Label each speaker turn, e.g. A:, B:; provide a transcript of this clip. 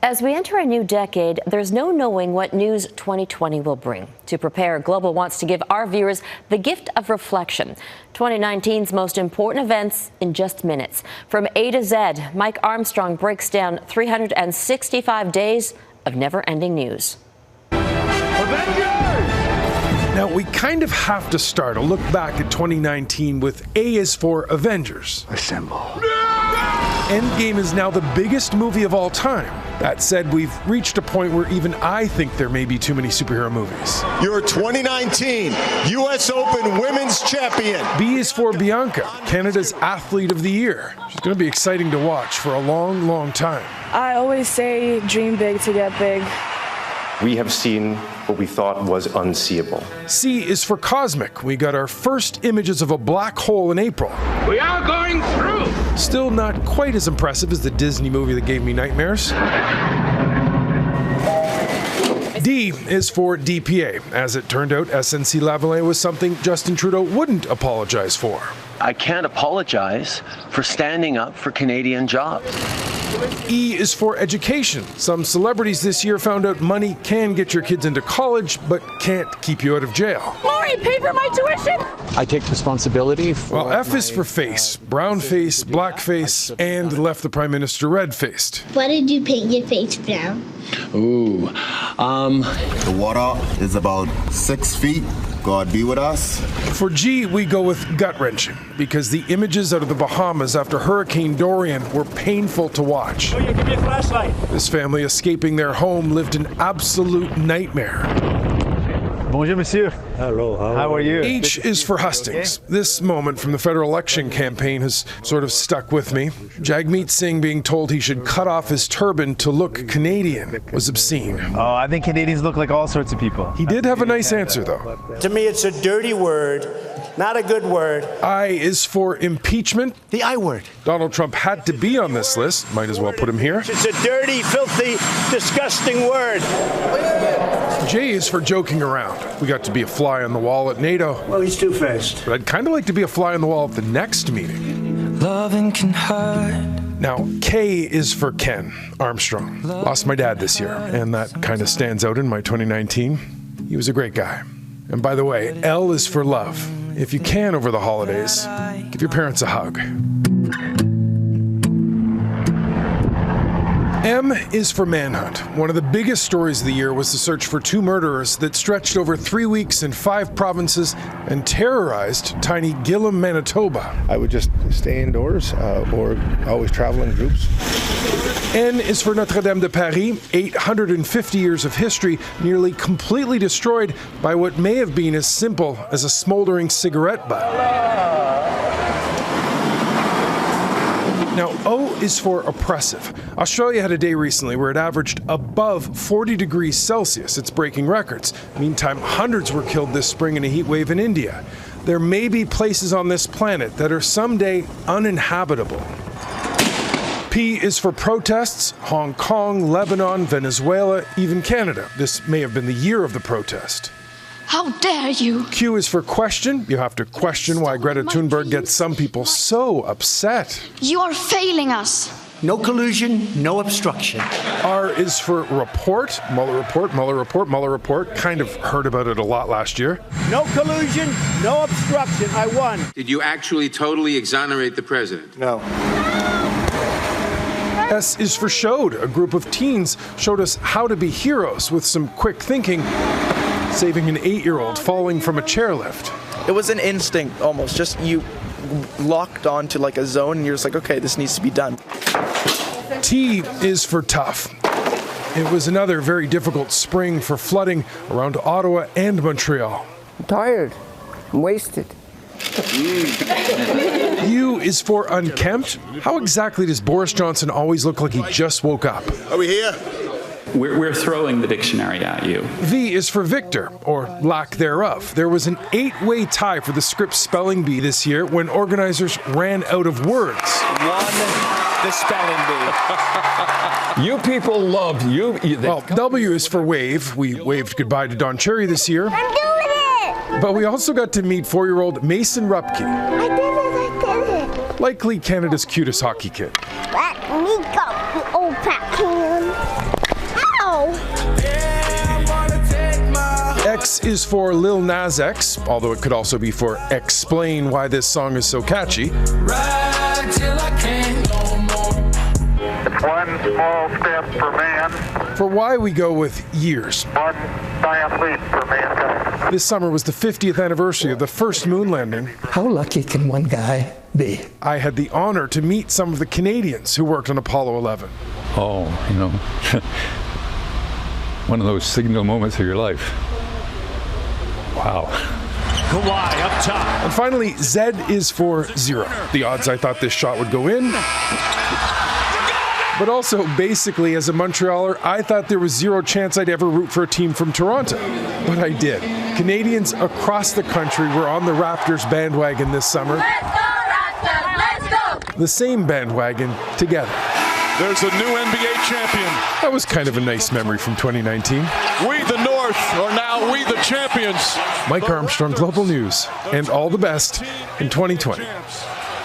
A: As we enter a new decade, there's no knowing what news 2020 will bring. To prepare, Global wants to give our viewers the gift of reflection. 2019's most important events in just minutes. From A to Z, Mike Armstrong breaks down 365 days of never-ending news.
B: Avengers! Now, we kind of have to start a look back at 2019 with A is for Avengers.
C: Assemble.
B: Endgame is now the biggest movie of all time. That said, we've reached a point where even I think there may be too many superhero movies.
D: Your 2019 U.S. Open Women's Champion.
B: B is for Bianca, Canada's Athlete of the Year. She's going to be exciting to watch for a long, long time.
E: I always say dream big to get big.
F: We have seen what we thought was unseeable.
B: C is for Cosmic. We got our first images of a black hole in April.
G: We are going through!
B: Still not quite as impressive as the Disney movie that gave me nightmares. D is for DPA. As it turned out, SNC-Lavalin was something Justin Trudeau wouldn't apologize for.
H: I can't apologize for standing up for Canadian jobs.
B: E is for education. Some celebrities this year found out money can get your kids into college, but can't keep you out of jail.
E: Lori, pay for my tuition!
C: I take responsibility for...
B: Well, F is for face. Brown face, black face, and left the Prime Minister red-faced.
I: Why did you paint your face brown?
H: Ooh,
D: The water is about 6 feet. God be with us.
B: For G, we go with gut-wrenching, because the images out of the Bahamas after Hurricane Dorian were painful to watch.
G: Oh, yeah, give me a flashlight.
B: This family escaping their home lived an absolute nightmare.
C: Bonjour, monsieur.
J: Hello,
C: How are you?
B: H is for Hustings. This moment from the federal election campaign has sort of stuck with me. Jagmeet Singh being told he should cut off his turban to look Canadian was obscene.
C: Oh, I think Canadians look like all sorts of people.
B: He did have a nice answer, though.
J: To me, it's a dirty word, not a good word.
B: I is for impeachment.
J: The I word.
B: Donald Trump had to be on this list. Might as well put him here.
J: It's a dirty, filthy, disgusting word.
B: J is for joking around. We got to be a fly on the wall at NATO.
J: Well, he's two-faced.
B: But I'd kind of like to be a fly on the wall at the next meeting.
K: Loving can hurt.
B: Now, K is for Ken Armstrong. Lost my dad this year, and that kind of stands out in my 2019. He was a great guy. And by the way, L is for love. If you can over the holidays, give your parents a hug. M is for Manhunt. One of the biggest stories of the year was the search for two murderers that stretched over 3 weeks in 5 provinces and terrorized tiny Gillam, Manitoba.
L: I would just stay indoors or always travel in groups.
B: N is for Notre de Paris, 850 years of history, nearly completely destroyed by what may have been as simple as a smoldering cigarette butt. Now, O is for oppressive. Australia had a day recently where it averaged above 40 degrees Celsius. It's breaking records. Meantime, hundreds were killed this spring in a heat wave in India. There may be places on this planet that are someday uninhabitable. P is for protests. Hong Kong, Lebanon, Venezuela, even Canada. This may have been the year of the protest.
I: How dare you?
B: Q is for question. You have to question why Greta Thunberg gets some people so upset.
I: You are failing us.
J: No collusion, no obstruction.
B: R is for report. Mueller report, Mueller report, Mueller report. Kind of heard about it a lot last year.
J: No collusion, no obstruction. I won.
G: Did you actually totally exonerate the president?
L: No.
B: S is for showed. A group of teens showed us how to be heroes with some quick thinking, saving an 8-year-old falling from a chairlift.
M: It was an instinct almost, just you locked onto like a zone and you're just like, okay, this needs to be done.
B: T is for tough. It was another very difficult spring for flooding around Ottawa and Montreal.
N: I'm tired. I'm wasted.
B: U is for unkempt. How exactly does Boris Johnson always look like he just woke up?
D: Are we here?
O: We're throwing the dictionary at you. V
B: is for Victor, or lack thereof. There was an 8-way tie for the Scripps Spelling Bee this year when organizers ran out of words.
M: The spelling bee.
O: You people love you.
B: Well, W is for wave. We waved goodbye to Don Cherry this year.
I: I'm doing it!
B: But we also got to meet 4-year-old Mason Rupke.
I: I did it!
B: Likely Canada's cutest hockey kid.
I: Let me go, you old fat can.
B: X is for Lil Nas X, although it could also be for explain why this song is so catchy.
K: Ride till I can't no more.
P: It's one small step for man.
B: For Y, we go with years.
P: One giant leap for mankind.
B: This summer was the 50th anniversary of the first moon landing.
K: How lucky can one guy be?
B: I had the honor to meet some of the Canadians who worked on Apollo 11.
Q: Oh, you know, one of those signal moments of your life. Wow.
R: Kawhi up top.
B: And finally, Z is for 0. The odds I thought this shot would go in. But also, basically, as a Montrealer, I thought there was 0 chance I'd ever root for a team from Toronto. But I did. Canadians across the country were on the Raptors bandwagon this summer.
S: Let's go, Raptors! Let's go!
B: The same bandwagon together.
T: There's a new NBA champion.
B: That was kind of a nice memory from 2019.
T: We, the North, are now we, the champions.
B: Mike Armstrong, Global News, and all the best in 2020.